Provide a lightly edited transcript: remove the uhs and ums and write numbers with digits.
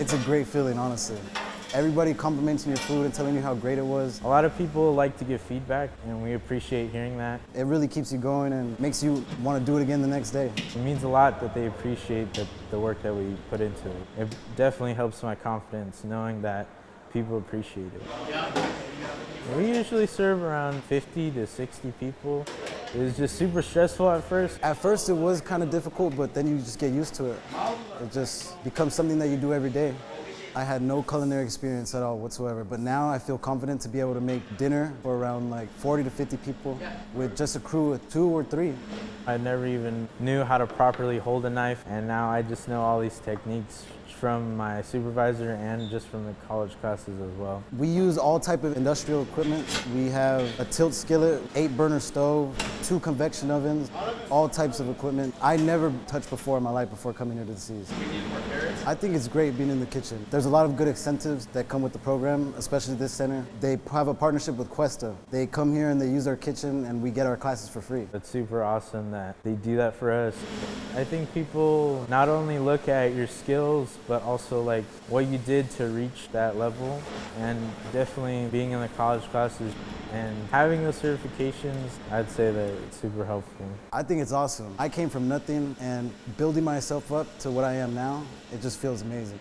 It's a great feeling, honestly. Everybody complimenting your food and telling you how great it was. A lot of people like to give feedback, and we appreciate hearing that. It really keeps you going and makes you want to do it again the next day. It means a lot that they appreciate the work that we put into it. It definitely helps my confidence knowing that people appreciate it. We usually serve around 50 to 60 people. It was just super stressful at first. At first it was kind of difficult, but then you just get used to it. It just becomes something that you do every day. I had no culinary experience at all whatsoever, but now I feel confident to be able to make dinner for around like 40 to 50 people with just a crew of 2 or 3. I never even knew how to properly hold a knife, and now I just know all these techniques from my supervisor and just from the college classes as well. We use all type of industrial equipment. We have a tilt skillet, 8-burner stove, 2 convection ovens, all types of equipment I never touched before in my life before coming here to the Seas. I think it's great being in the kitchen. There's a lot of good incentives that come with the program, especially this center. They have a partnership with Cuesta. They come here and they use our kitchen and we get our classes for free. It's super awesome that they do that for us. I think people not only look at your skills, but also like what you did to reach that level, and definitely being in the college classes and having those certifications, I'd say that it's super helpful. I think it's awesome. I came from nothing, and building myself up to what I am now, it just feels amazing.